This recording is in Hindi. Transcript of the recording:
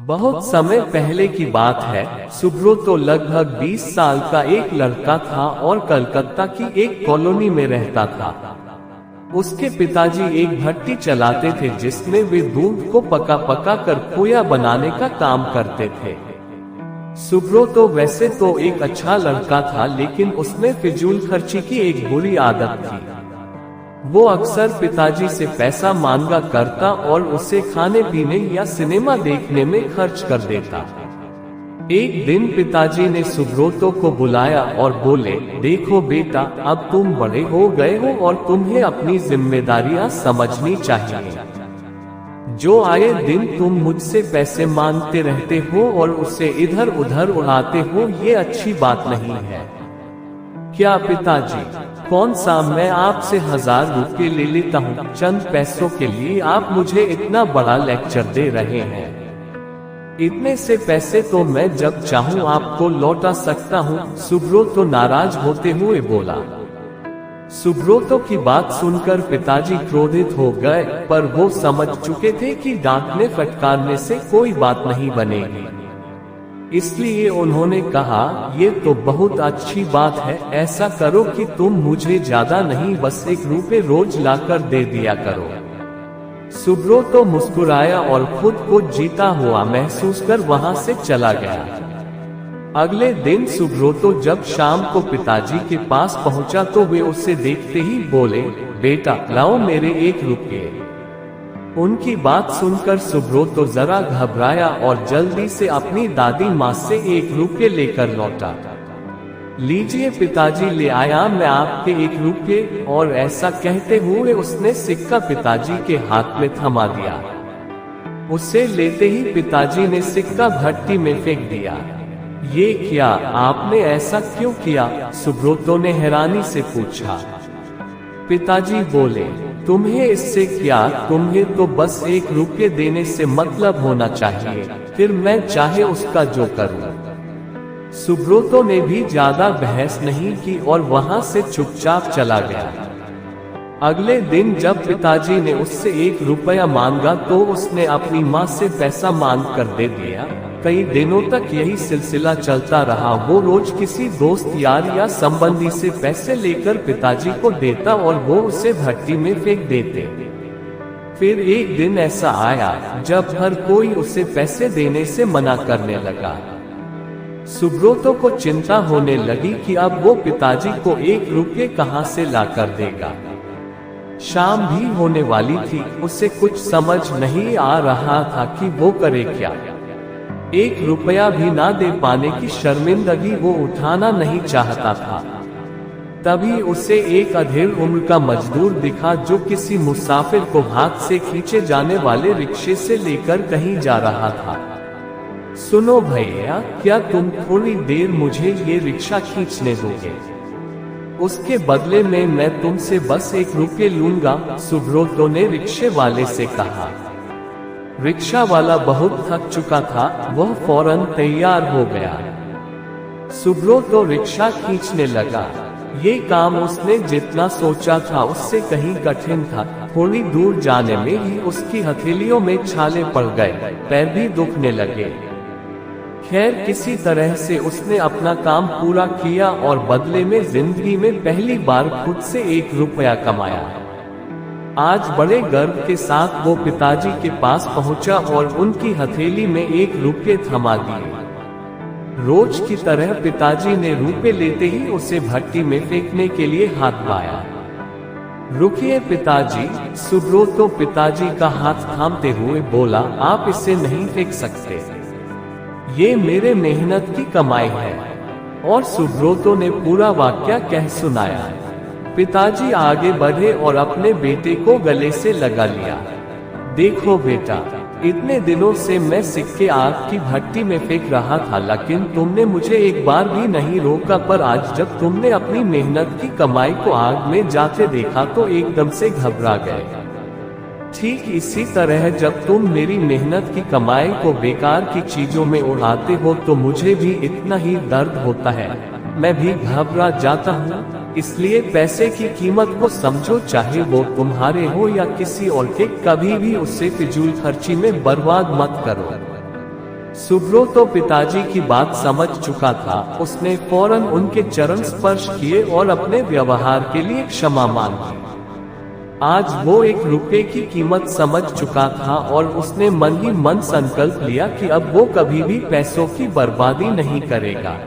बहुत समय पहले की बात है। सुब्रतो लगभग 20 साल का एक लड़का था और कलकत्ता की एक कॉलोनी में रहता था। उसके पिताजी एक भट्टी चलाते थे जिसमें वे दूध को पका पका कर खोया बनाने का काम करते थे। सुब्रतो वैसे तो एक अच्छा लड़का था, लेकिन उसमें फिजूल खर्ची की एक बुरी आदत थी। वो अक्सर पिताजी से पैसा मांगा करता और उसे खाने पीने या सिनेमा देखने में खर्च कर देता। एक दिन पिताजी ने सुब्रतो को बुलाया और बोले, देखो बेटा, अब तुम बड़े हो गए हो और तुम्हें अपनी जिम्मेदारियां समझनी चाहिए। जो आए दिन तुम मुझसे पैसे मांगते रहते हो और उसे इधर उधर उड़ाते हो, ये अच्छी बात नहीं है। क्या पिताजी, कौन सा मैं आपसे 1000 रुपये ले लेता हूँ चंद पैसों के लिए, आप मुझे इतना बड़ा लेक्चर दे रहे हैं। इतने से पैसे तो मैं जब चाहूँ आपको लौटा सकता हूँ। सुब्रतो नाराज होते हुए बोला। सुब्रतो की बात सुनकर पिताजी क्रोधित हो गए, पर वो समझ चुके थे कि डांटने फटकारने से कोई बात नहीं बनेगी। इसलिए उन्होंने कहा, ये तो बहुत अच्छी बात है, ऐसा करो कि तुम मुझे ज्यादा नहीं, बस 1 रुपये रोज लाकर दे दिया करो। सुब्रतो मुस्कुराया और खुद को जीता हुआ महसूस कर वहां से चला गया। अगले दिन सुब्रतो जब शाम को पिताजी के पास पहुंचा तो वे उसे देखते ही बोले, बेटा लाओ मेरे 1 रुपये। उनकी बात सुनकर सुब्रतो जरा घबराया और जल्दी से अपनी दादी माँ से 1 रुपये लेकर लौटा। लीजिए पिताजी, ले आया मैं आपके 1 रुपये। और ऐसा कहते हुए उसने सिक्का पिताजी के हाथ में थमा दिया। उसे लेते ही पिताजी ने सिक्का भट्टी में फेंक दिया। ये क्या, आपने ऐसा क्यों किया? सुब्रतो ने हैरानी से पूछा। पिताजी बोले, तुम्हें इससे क्या, तुम्हें तो बस 1 रुपये देने से मतलब होना चाहिए, फिर मैं चाहे उसका जो करूं। सुब्रतो ने भी ज्यादा बहस नहीं की और वहां से चुपचाप चला गया। अगले दिन जब पिताजी ने उससे 1 रुपया मांगा तो उसने अपनी माँ से पैसा मांग कर दे दिया। कई दिनों तक यही सिलसिला चलता रहा। वो रोज किसी दोस्त यार या संबंधी से पैसे लेकर पिताजी को देता और वो उसे भट्टी में फेंक देते। फिर एक दिन ऐसा आया जब हर कोई उसे पैसे देने से मना करने लगा। सुब्रतो को चिंता होने लगी कि अब वो पिताजी को 1 रुपये कहां से लाकर देगा। शाम भी होने वाली थी, उसे कुछ समझ नहीं आ रहा था कि वो करे क्या। 1 रुपया भी ना दे पाने की शर्मिंदगी वो उठाना नहीं चाहता था। तभी उसे एक अधेड़ उम्र का मजदूर दिखा जो किसी मुसाफिर को हाथ से खींचे जाने वाले रिक्शे से लेकर कहीं जा रहा था। सुनो भैया, क्या तुम थोड़ी देर मुझे ये रिक्शा खींचने दोगे? उसके बदले में मैं तुमसे बस 1 रुपये लूंगा, सुब्रतो ने रिक्शे वाले से कहा। रिक्शा वाला बहुत थक चुका था, वह फौरन तैयार हो गया। सुब्रतो रिक्शा खींचने लगा। ये काम उसने जितना सोचा था उससे कहीं कठिन था। थोड़ी दूर जाने में ही उसकी हथेलियों में छाले पड़ गए, पैर भी दुखने लगे। खैर, किसी तरह से उसने अपना काम पूरा किया और बदले में जिंदगी में पहली बार खुद से 1 रुपया कमाया। आज बड़े गर्व के साथ वो पिताजी के पास पहुंचा और उनकी हथेली में 1 रुपये थमा दिए। रोज की तरह पिताजी ने रुपये लेते ही उसे भट्टी में फेंकने के लिए हाथ पाया। रुकिए पिताजी, सुब्रतो पिताजी का हाथ थामते हुए बोला, आप इसे नहीं फेंक सकते, ये मेरे मेहनत की कमाई है। और सुब्रतो ने पूरा वाक्य कह सुनाया। पिताजी आगे बढ़े और अपने बेटे को गले से लगा लिया। देखो बेटा, इतने दिनों से मैं सिक्के आग की भट्टी में फेंक रहा था, लेकिन तुमने मुझे एक बार भी नहीं रोका, पर आज जब तुमने अपनी मेहनत की कमाई को आग में जाते देखा तो एकदम से घबरा गए। ठीक इसी तरह जब तुम मेरी मेहनत की कमाई को बेकार की चीजों में उड़ाते हो तो मुझे भी इतना ही दर्द होता है, मैं भी घबरा जाता हूँ। इसलिए पैसे की कीमत को समझो, चाहे वो तुम्हारे हो या किसी और के, कभी भी उसे फिजूल खर्ची में बर्बाद मत करो। सुब्रो पिताजी की बात समझ चुका था। उसने फौरन उनके चरण स्पर्श किए और अपने व्यवहार के लिए क्षमा मांगी। आज वो 1 रुपए की कीमत समझ चुका था और उसने मन ही मन संकल्प लिया कि अब वो कभी भी पैसों की बर्बादी नहीं करेगा।